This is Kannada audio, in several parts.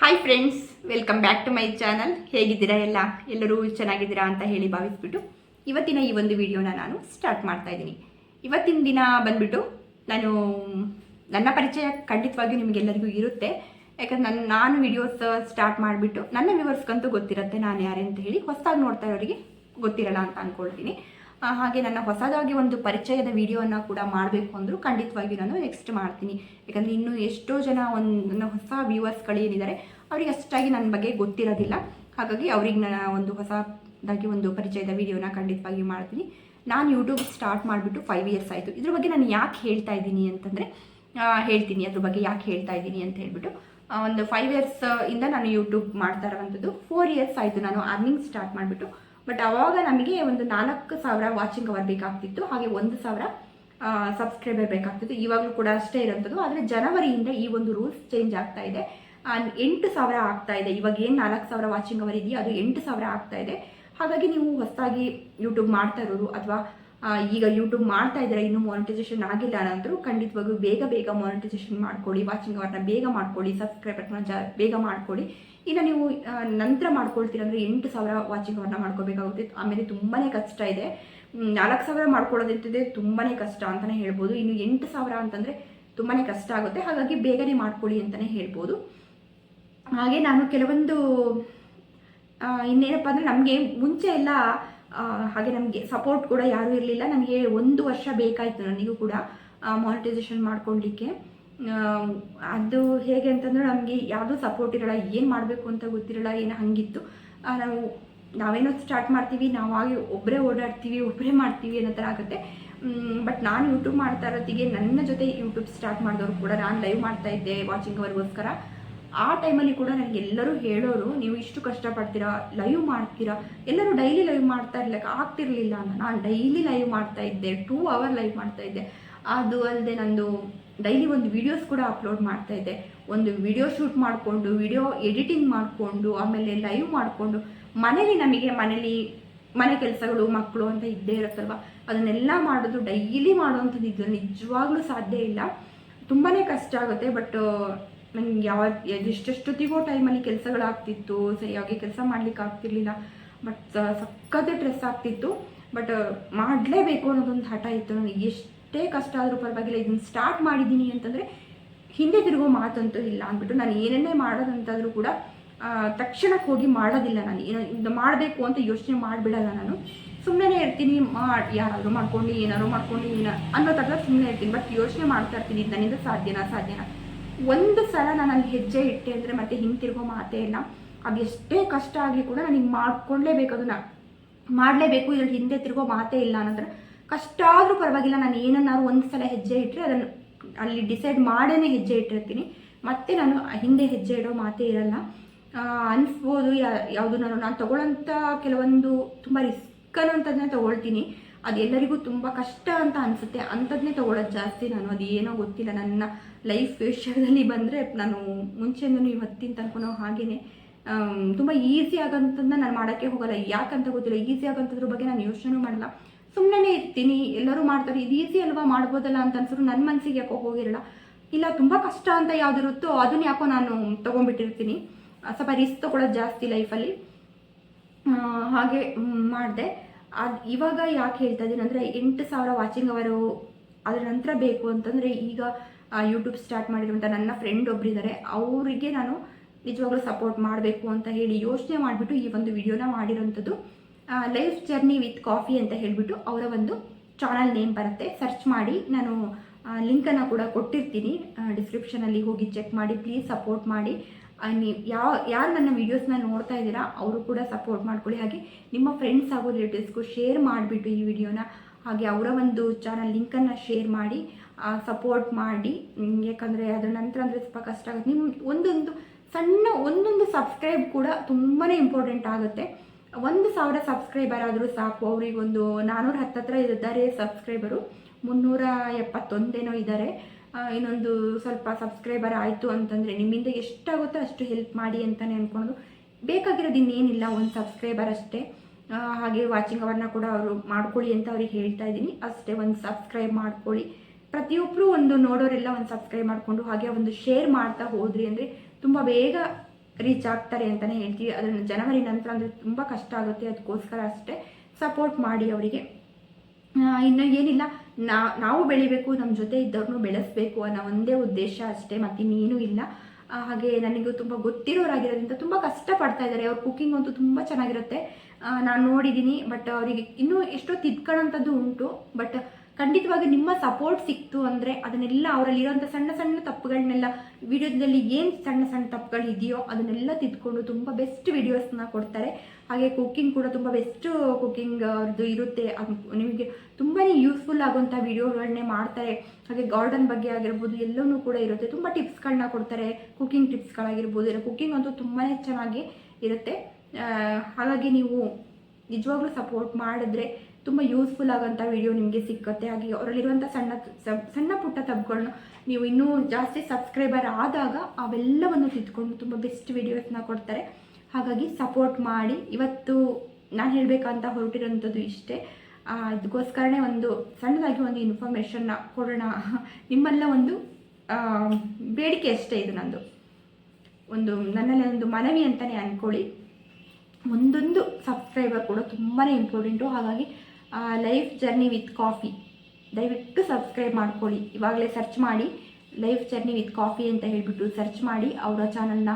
Hi friends, welcome back to my channel. ಹೇಗಿದ್ದೀರಾ? ಎಲ್ಲರೂ ಚೆನ್ನಾಗಿದ್ದೀರಾ ಅಂತ ಹೇಳಿ ಭಾವಿಸ್ಬಿಟ್ಟು ಇವತ್ತಿನ ಈ ಒಂದು ವಿಡಿಯೋನ ನಾನು ಸ್ಟಾರ್ಟ್ ಮಾಡ್ತಾ ಇದ್ದೀನಿ. ಇವತ್ತಿನ ದಿನ ಬಂದ್ಬಿಟ್ಟು ನನ್ನ ಪರಿಚಯ ಖಂಡಿತವಾಗಿಯೂ ನಿಮಗೆಲ್ಲರಿಗೂ ಇರುತ್ತೆ. ಯಾಕಂದ್ರೆ ನಾನು ವಿಡಿಯೋಸ್ ಸ್ಟಾರ್ಟ್ ಮಾಡಿಬಿಟ್ಟು ನನ್ನ ವ್ಯೂವರ್ಸ್ಗಂತೂ ಗೊತ್ತಿರುತ್ತೆ ನಾನು ಯಾರೇ ಅಂತ ಹೇಳಿ. ಹೊಸದಾಗಿ ನೋಡ್ತಾ ಇರೋರಿಗೆ ಗೊತ್ತಿರಲ್ಲ ಅಂತ ಅಂದ್ಕೊಳ್ತೀನಿ. ಹಾಗೆ ನನ್ನ ಹೊಸದಾಗಿ ಒಂದು ಪರಿಚಯದ ವಿಡಿಯೋನ ಕೂಡ ಮಾಡಬೇಕು ಅಂದರೂ ಖಂಡಿತವಾಗಿಯೂ ನಾನು ನೆಕ್ಸ್ಟ್ ಮಾಡ್ತೀನಿ. ಯಾಕಂದರೆ ಇನ್ನೂ ಎಷ್ಟೋ ಜನ ನನ್ನ ಹೊಸ ವ್ಯೂವರ್ಸ್ಗಳೇನಿದ್ದಾರೆ ಅವರಿಗೆ ಅಷ್ಟಾಗಿ ನನ್ನ ಬಗ್ಗೆ ಗೊತ್ತಿರೋದಿಲ್ಲ. ಹಾಗಾಗಿ ಅವ್ರಿಗೆ ನಾನು ಒಂದು ಹೊಸದಾಗಿ ಒಂದು ಪರಿಚಯದ ವಿಡಿಯೋನ ಖಂಡಿತವಾಗಿ ಮಾಡ್ತೀನಿ. ನಾನು ಯೂಟ್ಯೂಬ್ ಸ್ಟಾರ್ಟ್ ಮಾಡಿಬಿಟ್ಟು 5 ಇಯರ್ಸ್ ಆಯಿತು. ಇದ್ರ ಬಗ್ಗೆ ನಾನು ಯಾಕೆ ಹೇಳ್ತಾ ಇದ್ದೀನಿ ಅಂತಂದರೆ ಹೇಳ್ತೀನಿ ಅದ್ರ ಬಗ್ಗೆ ಯಾಕೆ ಹೇಳ್ತಾ ಇದ್ದೀನಿ ಅಂತ ಹೇಳ್ಬಿಟ್ಟು. ಒಂದು 5 ಇಯರ್ಸ್ ಇಂದ ನಾನು ಯೂಟ್ಯೂಬ್ ಮಾಡ್ತಾ ಇರೋವಂಥದ್ದು. 4 ಇಯರ್ಸ್ ಆಯಿತು ನಾನು ಅರ್ನಿಂಗ್ ಸ್ಟಾರ್ಟ್ ಮಾಡಿಬಿಟ್ಟು. ಬಟ್ ಆವಾಗ ನಮಗೆ ಒಂದು 4,000 ವಾಚಿಂಗ್ ಅವರ್ ಬೇಕಾಗ್ತಿತ್ತು, ಹಾಗೆ 1,000 ಸಬ್ಸ್ಕ್ರೈಬರ್ ಬೇಕಾಗ್ತಿತ್ತು. ಇವಾಗಲೂ ಕೂಡ ಅಷ್ಟೇ ಇರೋಂಥದ್ದು. ಆದರೆ ಜನವರಿಯಿಂದ ಈ ಒಂದು ರೂಲ್ಸ್ ಚೇಂಜ್ ಆಗ್ತಾ ಇದೆ. 8,000 ಆಗ್ತಾ ಇದೆ. ಇವಾಗ ಏನು 4,000 ವಾಚಿಂಗ್ ಅವರ್ ಇದೆಯಾ ಅದು 8,000 ಆಗ್ತಾ ಇದೆ. ಹಾಗಾಗಿ ನೀವು ಹೊಸದಾಗಿ ಯೂಟ್ಯೂಬ್ ಮಾಡ್ತಾ ಇರೋರು ಅಥವಾ ಈಗ ಯೂಟ್ಯೂಬ್ ಮಾಡ್ತಾ ಇದ್ದಾರೆ, ಇನ್ನೂ ಮಾನಿಟೈಸೇಷನ್ ಆಗಿಲ್ಲ ಅನ್ನೋದ್ರು ಖಂಡಿತವಾಗೂ ಬೇಗ ಮಾನಿಟೈಸೇಷನ್ ಮಾಡ್ಕೊಳ್ಳಿ, ವಾಚಿಂಗ್ ಅವರ್ನ ಬೇಗ ಮಾಡ್ಕೊಳ್ಳಿ, ಸಬ್ಸ್ಕ್ರೈಬರ್ನ ಬೇಗ ಮಾಡ್ಕೊಳ್ಳಿ. ಇನ್ನು ನೀವು ನಂತರ ಮಾಡ್ಕೊಳ್ತೀರಂದರೆ 8,000 ವಾಚಿಂಗ್ ಅವರ್ನ ಮಾಡ್ಕೋಬೇಕಾಗುತ್ತೆ. ಆಮೇಲೆ ತುಂಬಾ ಕಷ್ಟ ಇದೆ. 4,000 ಮಾಡ್ಕೊಳ್ಳೋದಂತಿದೆ ತುಂಬಾ ಕಷ್ಟ ಅಂತಲೇ ಹೇಳ್ಬೋದು. ಇನ್ನು 8,000 ಅಂತಂದರೆ ತುಂಬಾ ಕಷ್ಟ ಆಗುತ್ತೆ. ಹಾಗಾಗಿ ಬೇಗನೆ ಮಾಡ್ಕೊಳ್ಳಿ ಅಂತಲೇ ಹೇಳ್ಬೋದು. ಹಾಗೆ ನಾನು ಕೆಲವೊಂದು ಇನ್ನೇನಪ್ಪ ಅಂದರೆ ನಮಗೆ ಮುಂಚೆ ಎಲ್ಲ ಹಾಗೆ ನಮಗೆ ಸಪೋರ್ಟ್ ಕೂಡ ಯಾರೂ ಇರಲಿಲ್ಲ. ನನಗೆ 1 ವರ್ಷ ಬೇಕಾಯಿತು ನನಗೂ ಕೂಡ ಮಾನಿಟೈಸೇಷನ್ ಮಾಡ್ಕೊಳ್ಳಿಕ್ಕೆ. ಅದು ಹೇಗೆ ಅಂತಂದರೆ ನಮಗೆ ಯಾವುದೂ ಸಪೋರ್ಟ್ ಇರೋಲ್ಲ, ಏನು ಮಾಡಬೇಕು ಅಂತ ಗೊತ್ತಿರಲ್ಲ, ಏನು ಹಾಗಿತ್ತು. ನಾವೇನೋ ಸ್ಟಾರ್ಟ್ ಮಾಡ್ತೀವಿ, ನಾವಾಗಿ ಒಬ್ಬರೇ ಓಡಾಡ್ತೀವಿ, ಒಬ್ಬರೇ ಮಾಡ್ತೀವಿ ಅನ್ನೋ ಥರ ಆಗುತ್ತೆ. ಬಟ್ ನಾನು ಯೂಟ್ಯೂಬ್ ಮಾಡ್ತಾ ಇರೋತ್ತಿಗೆ ನನ್ನ ಜೊತೆ ಯೂಟ್ಯೂಬ್ ಸ್ಟಾರ್ಟ್ ಮಾಡಿದವರು ಕೂಡ ನಾನು ಲೈವ್ ಮಾಡ್ತಾ ಇದ್ದೆ ವಾಚಿಂಗ್ ಅವರ್ಗೋಸ್ಕರ. ಆ ಟೈಮಲ್ಲಿ ಕೂಡ ನನಗೆ ಎಲ್ಲರೂ ಹೇಳೋರು, ನೀವು ಇಷ್ಟು ಕಷ್ಟಪಡ್ತೀರಾ, ಲೈವ್ ಮಾಡ್ತೀರಾ, ಎಲ್ಲರೂ ಡೈಲಿ ಲೈವ್ ಮಾಡ್ತಾ ಇರ್ಲಿಕ್ಕೆ ಆಗ್ತಿರ್ಲಿಲ್ಲ ಅಂತ. ನಾನು ಡೈಲಿ ಲೈವ್ ಮಾಡ್ತಾ ಇದ್ದೆ, 2 ಅವರ್ ಲೈವ್ ಮಾಡ್ತಾ ಇದ್ದೆ. ಅದು ಅಲ್ಲದೆ ನಂದು ಡೈಲಿ ಒಂದು ವೀಡಿಯೋಸ್ ಕೂಡ ಅಪ್ಲೋಡ್ ಮಾಡ್ತಾ ಇದ್ದೆ. ಒಂದು ವಿಡಿಯೋ ಶೂಟ್ ಮಾಡಿಕೊಂಡು, ವಿಡಿಯೋ ಎಡಿಟಿಂಗ್ ಮಾಡಿಕೊಂಡು, ಆಮೇಲೆ ಲೈವ್ ಮಾಡಿಕೊಂಡು, ಮನೇಲಿ ಮನೆ ಕೆಲಸಗಳು, ಮಕ್ಕಳು ಅಂತ ಇದ್ದೇ ಇರುತ್ತಲ್ವ, ಅದನ್ನೆಲ್ಲ ಮಾಡೋದು ಡೈಲಿ ಮಾಡೋವಂಥದ್ದು ಇದು ನಿಜವಾಗ್ಲೂ ಸಾಧ್ಯ ಇಲ್ಲ, ತುಂಬಾ ಕಷ್ಟ ಆಗುತ್ತೆ. ಬಟ್ ನನಗೆ ಎಷ್ಟೆಷ್ಟೊತ್ತಿಗೋ ಟೈಮಲ್ಲಿ ಕೆಲಸಗಳಾಗ್ತಿತ್ತು, ಸರಿಯಾಗಿ ಕೆಲಸ ಮಾಡ್ಲಿಕ್ಕೆ ಆಗ್ತಿರ್ಲಿಲ್ಲ. ಬಟ್ ಸಕ್ಕತ್ತೆ ಸ್ಟ್ರೆಸ್ ಆಗ್ತಿತ್ತು. ಬಟ್ ಮಾಡಲೇಬೇಕು ಅನ್ನೋದೊಂದು ಹಠ ಇತ್ತು ನನಗೆ. ಎಷ್ಟೇ ಕಷ್ಟ ಆದರೂ ಪರವಾಗಿಲ್ಲ, ಇದನ್ನು ಸ್ಟಾರ್ಟ್ ಮಾಡಿದ್ದೀನಿ ಅಂತಂದರೆ ಹಿಂದೆ ತಿರುಗೋ ಮಾತಂತೂ ಇಲ್ಲ ಅಂದ್ಬಿಟ್ಟು ನಾನು ಏನನ್ನೇ ಮಾಡೋದಂತಾದರೂ ಕೂಡ ತಕ್ಷಣಕ್ಕೆ ಹೋಗಿ ಮಾಡೋದಿಲ್ಲ. ನಾನು ಇದು ಮಾಡಬೇಕು ಅಂತ ಯೋಚನೆ ಮಾಡಿಬಿಡಲ್ಲ. ನಾನು ಸುಮ್ಮನೆ ಇರ್ತೀನಿ, ಯಾರಾದರೂ ಮಾಡ್ಕೊಂಡು ಏನಾದ್ರು ಮಾಡ್ಕೊಂಡು ಅನ್ನೋ ಥರ ಸುಮ್ಮನೆ ಇರ್ತೀನಿ. ಬಟ್ ಯೋಚನೆ ಮಾಡ್ತಾ ಇರ್ತೀನಿ, ನನ್ನಿಂದ ಸಾಧ್ಯನಾ. ಒಂದು ಸಲ ನಾನು ಅಲ್ಲಿ ಹೆಜ್ಜೆ ಇಟ್ಟೆ ಅಂದರೆ ಮತ್ತೆ ಹಿಂತಿರುಗೋ ಮಾತೇ ಇಲ್ಲ. ಅದು ಎಷ್ಟೇ ಕಷ್ಟ ಆಗಲಿ ಕೂಡ ನನಗೆ ಮಾಡ್ಕೊಳ್ಳೇಬೇಕು, ಅದನ್ನು ಮಾಡಲೇಬೇಕು, ಇದ್ರಲ್ಲಿ ಹಿಂದೆ ತಿರುಗೋ ಮಾತೇ ಇಲ್ಲ ಅನ್ನೋದ್ರ. ಕಷ್ಟ ಆದರೂ ಪರವಾಗಿಲ್ಲ, ನಾನು ಏನನ್ನಾದ್ರು ಒಂದು ಸಲ ಹೆಜ್ಜೆ ಇಟ್ಟರೆ ಅದನ್ನು ಅಲ್ಲಿ ಡಿಸೈಡ್ ಮಾಡೇ ಹೆಜ್ಜೆ ಇಟ್ಟಿರ್ತೀನಿ. ಮತ್ತೆ ನಾನು ಹಿಂದೆ ಹೆಜ್ಜೆ ಇಡೋ ಮಾತೇ ಇರಲ್ಲ. ಅನಿಸ್ಬೋದು ಯಾವುದು ನಾನು ತೊಗೊಳ್ಳೋಂಥ ಕೆಲವೊಂದು ತುಂಬ ರಿಸ್ಕ್ ಅನ್ನೋಂಥದ್ದನ್ನೇ ತೊಗೊಳ್ತೀನಿ. ಅದು ಎಲ್ಲರಿಗೂ ತುಂಬ ಕಷ್ಟ ಅಂತ ಅನಿಸುತ್ತೆ, ಅಂಥದ್ದನ್ನೇ ತೊಗೊಳ್ಳೋದು ಜಾಸ್ತಿ ನಾನು. ಅದು ಏನೋ ಗೊತ್ತಿಲ್ಲ, ನನ್ನ ಲೈಫ್ ವಿಷಯದಲ್ಲಿ ಬಂದರೆ ನಾನು ಮುಂಚೆನೂ ಇವತ್ತಿನ ತನಕ ಹಾಗೇ ತುಂಬ ಈಸಿ ಆಗೋಂಥದ್ದನ್ನ ನಾನು ಮಾಡೋಕ್ಕೆ ಹೋಗಲ್ಲ. ಯಾಕಂತ ಗೊತ್ತಿಲ್ಲ, ಈಸಿ ಆಗೋಂಥದ್ರ ಬಗ್ಗೆ ನಾನು ಯೋಚನೆ ಮಾಡಲ್ಲ, ಸುಮ್ಮನೆ ಇರ್ತೀನಿ. ಎಲ್ಲರೂ ಮಾಡ್ತಾರೆ, ಇದು ಈಸಿ ಅಲ್ವಾ, ಮಾಡ್ಬೋದಲ್ಲ ಅಂತ ಅನ್ಸಿದ್ರು ನನ್ನ ಮನಸ್ಸಿಗೆ ಯಾಕೋ ಹೋಗಿರಲ್ಲ. ಇಲ್ಲ ತುಂಬ ಕಷ್ಟ ಅಂತ ಯಾವುದಿರುತ್ತೋ ಅದನ್ನ ಯಾಕೋ ನಾನು ತೊಗೊಂಡ್ಬಿಟ್ಟಿರ್ತೀನಿ. ಸ್ವಲ್ಪ ರಿಸ್ಕ್ ತೊಗೊಳ್ಳೋದು ಜಾಸ್ತಿ ಲೈಫಲ್ಲಿ. ಹಾಗೆ ಮಾಡಿದೆ. ಇವಾಗ ಯಾಕೆ ಹೇಳ್ತಾ ಇದ್ದೀನಿ ಅಂದರೆ 8,000 ವಾಚಿಂಗ್ ಅವರು ಅದರ ನಂತರ ಬೇಕು ಅಂತಂದರೆ ಈಗ ಯೂಟ್ಯೂಬ್ ಸ್ಟಾರ್ಟ್ ಮಾಡಿರುವಂಥ ನನ್ನ ಫ್ರೆಂಡ್ ಒಬ್ಬರಿದ್ದಾರೆ, ಅವರಿಗೆ ನಾನು ನಿಜವಾಗ್ಲೂ ಸಪೋರ್ಟ್ ಮಾಡಬೇಕು ಅಂತ ಹೇಳಿ ಯೋಚನೆ ಮಾಡಿಬಿಟ್ಟು ಈ ಒಂದು ವಿಡಿಯೋನ ಮಾಡಿರೋಂಥದ್ದು. ಲೈಫ್ ಜರ್ನಿ ವಿತ್ ಕಾಫಿ ಅಂತ ಹೇಳಿಬಿಟ್ಟು ಅವರ ಒಂದು ಚಾನಲ್ ನೇಮ್ ಬರುತ್ತೆ, ಸರ್ಚ್ ಮಾಡಿ. ನಾನು ಲಿಂಕನ್ನು ಕೂಡ ಕೊಟ್ಟಿರ್ತೀನಿ ಡಿಸ್ಕ್ರಿಪ್ಷನಲ್ಲಿ, ಹೋಗಿ ಚೆಕ್ ಮಾಡಿ. ಪ್ಲೀಸ್ ಸಪೋರ್ಟ್ ಮಾಡಿ. ನೀವು ಯಾರು ನನ್ನ ವೀಡಿಯೋಸ್ನ ನೋಡ್ತಾ ಇದ್ದೀರಾ ಅವರು ಕೂಡ ಸಪೋರ್ಟ್ ಮಾಡ್ಕೊಳ್ಳಿ. ಹಾಗೆ ನಿಮ್ಮ ಫ್ರೆಂಡ್ಸ್ ಹಾಗೂ ರಿಲೇಟಿವ್ಸ್ಗೂ ಶೇರ್ ಮಾಡಿಬಿಟ್ಟು ಈ ವಿಡಿಯೋನ, ಹಾಗೆ ಅವರ ಒಂದು ಚಾನಲ್ ಲಿಂಕನ್ನು ಶೇರ್ ಮಾಡಿ ಸಪೋರ್ಟ್ ಮಾಡಿ. ಯಾಕಂದರೆ ಅದರ ನಂತರ ಅಂದರೆ ಸ್ವಲ್ಪ ಕಷ್ಟ ಆಗುತ್ತೆ. ನಿಮ್ಮ ಒಂದೊಂದು ಸಬ್ಸ್ಕ್ರೈಬ್ ಕೂಡ ತುಂಬಾ ಇಂಪಾರ್ಟೆಂಟ್ ಆಗುತ್ತೆ. 1,000 ಸಬ್ಸ್ಕ್ರೈಬರ್ ಆದರೂ ಸಾಕು. ಅವರಿಗೊಂದು 410 ಹತ್ರ ಇದ್ದಾರೆ ಸಬ್ಸ್ಕ್ರೈಬರು, 371 ಇದ್ದಾರೆ. ಇನ್ನೊಂದು ಸ್ವಲ್ಪ ಸಬ್ಸ್ಕ್ರೈಬರ್ ಆಯಿತು ಅಂತಂದರೆ ನಿಮ್ಮಿಂದ ಎಷ್ಟಾಗುತ್ತೋ ಅಷ್ಟು ಹೆಲ್ಪ್ ಮಾಡಿ ಅಂತಲೇ ಅಂದ್ಕೊಂಡು. ಬೇಕಾಗಿರೋದು ಇನ್ನೇನಿಲ್ಲ, ಒಂದು ಸಬ್ಸ್ಕ್ರೈಬರ್ ಅಷ್ಟೇ. ಹಾಗೆ ವಾಚಿಂಗ್ ಅವರ್ನ ಕೂಡ ಅವರು ಮಾಡ್ಕೊಳ್ಳಿ ಅಂತ ಅವ್ರಿಗೆ ಹೇಳ್ತಾ ಇದ್ದೀನಿ. ಅಷ್ಟೇ, ಒಂದು ಸಬ್ಸ್ಕ್ರೈಬ್ ಮಾಡ್ಕೊಳ್ಳಿ. ಪ್ರತಿಯೊಬ್ಬರು ಒಂದು ನೋಡೋರೆಲ್ಲ ಒಂದು ಸಬ್ಸ್ಕ್ರೈಬ್ ಮಾಡಿಕೊಂಡು ಹಾಗೆ ಒಂದು ಶೇರ್ ಮಾಡ್ತಾ ಹೋದ್ರಿ ಅಂದರೆ ತುಂಬ ಬೇಗ ರೀಚ್ ಆಗ್ತಾರೆ ಅಂತಲೇ ಹೇಳ್ತೀವಿ. ಅದನ್ನು ಜನವರಿ ನಂತರ ಅಂದರೆ ತುಂಬ ಕಷ್ಟ ಆಗುತ್ತೆ, ಅದಕ್ಕೋಸ್ಕರ ಅಷ್ಟೇ ಸಪೋರ್ಟ್ ಮಾಡಿ ಅವರಿಗೆ. ಇನ್ನು ಏನಿಲ್ಲ, ನಾವು ಬೆಳಿಬೇಕು, ನಮ್ಮ ಜೊತೆ ಇದ್ದವ್ರನ್ನೂ ಬೆಳೆಸಬೇಕು ಅನ್ನೋ ಒಂದೇ ಉದ್ದೇಶ ಅಷ್ಟೇ, ಮತ್ತಿನ್ನೇನೂ ಇಲ್ಲ. ಹಾಗೆ ನನಗೂ ತುಂಬ ಗೊತ್ತಿರೋರಾಗಿರೋದ್ರಿಂದ ತುಂಬ ಕಷ್ಟಪಡ್ತಾ ಇದ್ದಾರೆ. ಅವ್ರ ಕುಕ್ಕಿಂಗ್ ಅಂತೂ ತುಂಬ ಚೆನ್ನಾಗಿರುತ್ತೆ, ನಾನು ನೋಡಿದ್ದೀನಿ. ಬಟ್ ಅವರಿಗೆ ಇನ್ನೂ ಎಷ್ಟೋ ತಿದ್ಕೊಳ್ಳೋಂಥದ್ದು ಉಂಟು. ಬಟ್ ಖಂಡಿತವಾಗಿ ನಿಮ್ಮ ಸಪೋರ್ಟ್ ಸಿಕ್ತು ಅಂದರೆ ಅದನ್ನೆಲ್ಲ ಅವರಲ್ಲಿರೋಂಥ ಸಣ್ಣ ಸಣ್ಣ ತಪ್ಪುಗಳನ್ನೆಲ್ಲ, ವಿಡಿಯೋದಲ್ಲಿ ಏನು ಸಣ್ಣ ಸಣ್ಣ ತಪ್ಪುಗಳು ಇದೆಯೋ ಅದನ್ನೆಲ್ಲ ತಿದ್ಕೊಂಡು ತುಂಬ ಬೆಸ್ಟ್ ವಿಡಿಯೋಸ್ನ ಕೊಡ್ತಾರೆ. ಹಾಗೆ ಕುಕ್ಕಿಂಗ್ ಕೂಡ ತುಂಬ ಬೆಸ್ಟ್ ಕುಕ್ಕಿಂಗ್ ಅವ್ರದ್ದು ಇರುತ್ತೆ. ಅದು ನಿಮಗೆ ತುಂಬಾ ಯೂಸ್ಫುಲ್ ಆಗುವಂಥ ವಿಡಿಯೋಗಳನ್ನೇ ಮಾಡ್ತಾರೆ. ಹಾಗೆ ಗಾರ್ಡನ್ ಬಗ್ಗೆ ಆಗಿರ್ಬೋದು ಎಲ್ಲವೂ ಕೂಡ ಇರುತ್ತೆ. ತುಂಬ ಟಿಪ್ಸ್ಗಳನ್ನ ಕೊಡ್ತಾರೆ, ಕುಕ್ಕಿಂಗ್ ಟಿಪ್ಸ್ಗಳಾಗಿರ್ಬೋದು. ಇಲ್ಲ, ಕುಕ್ಕಿಂಗ್ ಅಂತೂ ತುಂಬಾ ಚೆನ್ನಾಗಿ ಇರುತ್ತೆ. ಹಾಗಾಗಿ ನೀವು ನಿಜವಾಗ್ಲೂ ಸಪೋರ್ಟ್ ಮಾಡಿದ್ರೆ ತುಂಬ ಯೂಸ್ಫುಲ್ ಆಗೋಂಥ ವಿಡಿಯೋ ನಿಮಗೆ ಸಿಕ್ಕುತ್ತೆ. ಹಾಗೆ ಅವರಲ್ಲಿರುವಂಥ ಸಣ್ಣ ಪುಟ್ಟ ತಪ್ಪುಗಳನ್ನ ನೀವು ಇನ್ನೂ ಜಾಸ್ತಿ ಸಬ್ಸ್ಕ್ರೈಬರ್ ಆದಾಗ ಅವೆಲ್ಲವನ್ನು ತಿದ್ಕೊಂಡು ತುಂಬ ಬೆಸ್ಟ್ ವಿಡಿಯೋಸ್ನ ಕೊಡ್ತಾರೆ. ಹಾಗಾಗಿ ಸಪೋರ್ಟ್ ಮಾಡಿ. ಇವತ್ತು ನಾನು ಹೇಳಬೇಕಂತ ಹೊರಟಿರೋಂಥದ್ದು ಇಷ್ಟೇ. ಅದಕ್ಕೋಸ್ಕರನೇ ಒಂದು ಸಣ್ಣದಾಗಿ ಒಂದು ಇನ್ಫಾರ್ಮೇಷನ್ನ ಕೊಡೋಣ, ನಿಮ್ಮೆಲ್ಲ ಒಂದು ಬೇಡಿಕೆ ಅಷ್ಟೇ. ಇದು ನಂದು ನನ್ನಲ್ಲಿ ಒಂದು ಮನವಿ ಅಂತಲೇ ಅಂದ್ಕೊಳ್ಳಿ. ಒಂದೊಂದು ಸಬ್ಸ್ಕ್ರೈಬರ್ ಕೂಡ ತುಂಬಾ ಇಂಪಾರ್ಟೆಂಟು. ಹಾಗಾಗಿ ಲೈಫ್ ಜರ್ನಿ ವಿತ್ ಕಾಫಿ ದಯವಿಟ್ಟು ಸಬ್ಸ್ಕ್ರೈಬ್ ಮಾಡ್ಕೊಳ್ಳಿ. ಇವಾಗಲೇ ಸರ್ಚ್ ಮಾಡಿ, ಲೈಫ್ ಜರ್ನಿ ವಿತ್ ಕಾಫಿ ಅಂತ ಹೇಳಿಬಿಟ್ಟು ಸರ್ಚ್ ಮಾಡಿ ಅವರ ಚಾನಲ್ನ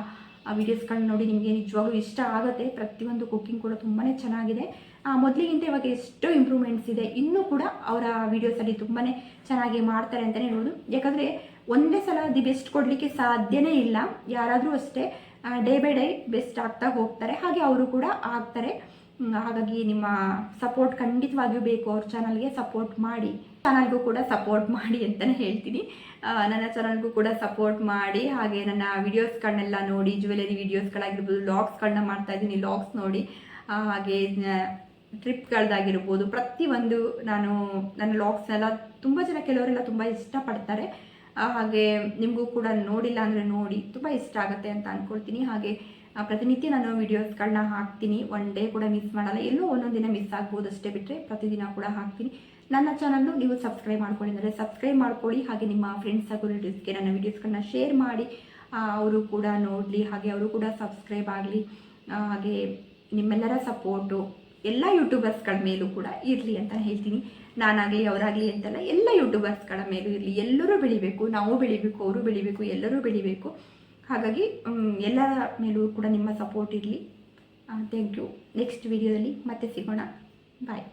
ವೀಡಿಯೋಸ್ಗಳನ್ನ ನೋಡಿ. ನಿಮಗೆ ನಿಜವಾಗ್ಲೂ ಇಷ್ಟ ಆಗುತ್ತೆ. ಪ್ರತಿಯೊಂದು ಕುಕ್ಕಿಂಗ್ ಕೂಡ ತುಂಬಾ ಚೆನ್ನಾಗಿದೆ. ಮೊದಲಿಗಿಂತ ಇವಾಗ ಎಷ್ಟೋ ಇಂಪ್ರೂವ್ಮೆಂಟ್ಸ್ ಇದೆ. ಇನ್ನೂ ಕೂಡ ಅವರ ವೀಡಿಯೋಸಲ್ಲಿ ತುಂಬಾ ಚೆನ್ನಾಗಿ ಮಾಡ್ತಾರೆ ಅಂತಲೇ ಹೇಳ್ಬೋದು. ಯಾಕಂದರೆ ಒಂದೇ ಸಲ ದಿ ಬೆಸ್ಟ್ ಕೊಡಲಿಕ್ಕೆ ಸಾಧ್ಯನೇ ಇಲ್ಲ. ಯಾರಾದರೂ ಅಷ್ಟೇ ಡೇ ಬೈ ಡೇ ಬೆಸ್ಟ್ ಆಗ್ತಾ ಹೋಗ್ತಾರೆ. ಹಾಗೆ ಅವರು ಕೂಡ ಆಗ್ತಾರೆ. ಹಾಗಾಗಿ ನಿಮ್ಮ ಸಪೋರ್ಟ್ ಖಂಡಿತವಾಗಿಯೂ ಬೇಕು. ಅವ್ರ ಚಾನಲ್ಗೆ ಸಪೋರ್ಟ್ ಮಾಡಿ, ಚಾನಲ್ಗೂ ಕೂಡ ಸಪೋರ್ಟ್ ಮಾಡಿ ಅಂತಲೇ ಹೇಳ್ತೀನಿ. ನನ್ನ ಚಾನಲ್ಗೂ ಕೂಡ ಸಪೋರ್ಟ್ ಮಾಡಿ. ಹಾಗೆ ನನ್ನ ವೀಡಿಯೋಸ್ಗಳನ್ನೆಲ್ಲ ನೋಡಿ, ಜ್ಯುವೆಲರಿ ವೀಡಿಯೋಸ್ಗಳಾಗಿರ್ಬೋದು, ಲಾಗ್ಸ್ಗಳನ್ನ ಮಾಡ್ತಾಯಿದ್ದೀನಿ, ಲಾಗ್ಸ್ ನೋಡಿ. ಹಾಗೆ ಟ್ರಿಪ್ಗಳದ್ದಾಗಿರ್ಬೋದು, ಪ್ರತಿಯೊಂದು ನಾನು ನನ್ನ ಲಾಗ್ಸ್ನೆಲ್ಲ ತುಂಬ ಜನ, ಕೆಲವರೆಲ್ಲ ತುಂಬ ಇಷ್ಟಪಡ್ತಾರೆ. ಹಾಗೆ ನಿಮಗೂ ಕೂಡ ನೋಡಿಲ್ಲ ಅಂದರೆ ನೋಡಿ, ತುಂಬ ಇಷ್ಟ ಆಗುತ್ತೆ ಅಂತ ಅಂದ್ಕೊಳ್ತೀನಿ. ಹಾಗೆ ಪ್ರತಿನಿತ್ಯ ನಾನು ವೀಡಿಯೋಸ್ಗಳನ್ನ ಹಾಕ್ತೀನಿ, ಒನ್ ಡೇ ಕೂಡ ಮಿಸ್ ಮಾಡಲ್ಲ. ಎಲ್ಲೋ ಒಂದೊಂದು ದಿನ ಮಿಸ್ ಆಗ್ಬೋದು ಅಷ್ಟೇ, ಬಿಟ್ಟರೆ ಪ್ರತಿದಿನ ಕೂಡ ಹಾಕ್ತೀನಿ. ನನ್ನ ಚಾನಲ್ನು ನೀವು ಸಬ್ಸ್ಕ್ರೈಬ್ ಮಾಡ್ಕೊಳ್ಳಿ ಅಂದರೆ ಸಬ್ಸ್ಕ್ರೈಬ್ ಮಾಡ್ಕೊಳ್ಳಿ. ಹಾಗೆ ನಿಮ್ಮ ಫ್ರೆಂಡ್ಸ್ ಹಾಗೂ ರಿಲೇಟಿವ್ಸ್ಗೆ ನನ್ನ ವೀಡಿಯೋಸ್ಗಳನ್ನ ಶೇರ್ ಮಾಡಿ, ಅವರು ಕೂಡ ನೋಡಲಿ, ಹಾಗೆ ಅವರು ಕೂಡ ಸಬ್ಸ್ಕ್ರೈಬ್ ಆಗಲಿ. ಹಾಗೆ ನಿಮ್ಮೆಲ್ಲರ ಸಪೋರ್ಟು ಎಲ್ಲ ಯೂಟ್ಯೂಬರ್ಸ್ಗಳ ಮೇಲೂ ಕೂಡ ಇರಲಿ ಅಂತ ಹೇಳ್ತೀನಿ. ನಾನಾಗಲಿ ಅವರಾಗಲಿ ಅಂತಲ್ಲ, ಎಲ್ಲ ಯೂಟ್ಯೂಬರ್ಸ್ಗಳ ಮೇಲೂ ಇರಲಿ. ಎಲ್ಲರೂ ಬೆಳಿಬೇಕು, ನಾವು ಬೆಳಿಬೇಕು, ಅವರು ಬೆಳಿಬೇಕು, ಎಲ್ಲರೂ ಬೆಳಿಬೇಕು. ಹಾಗಾಗಿ ಎಲ್ಲರ ಮೇಲೂ ಕೂಡ ನಿಮ್ಮ ಸಪೋರ್ಟ್ ಇರಲಿ. Thank you. ನೆಕ್ಸ್ಟ್ ವಿಡಿಯೋದಲ್ಲಿ ಮತ್ತೆ ಸಿಗೋಣ. ಬಾಯ್.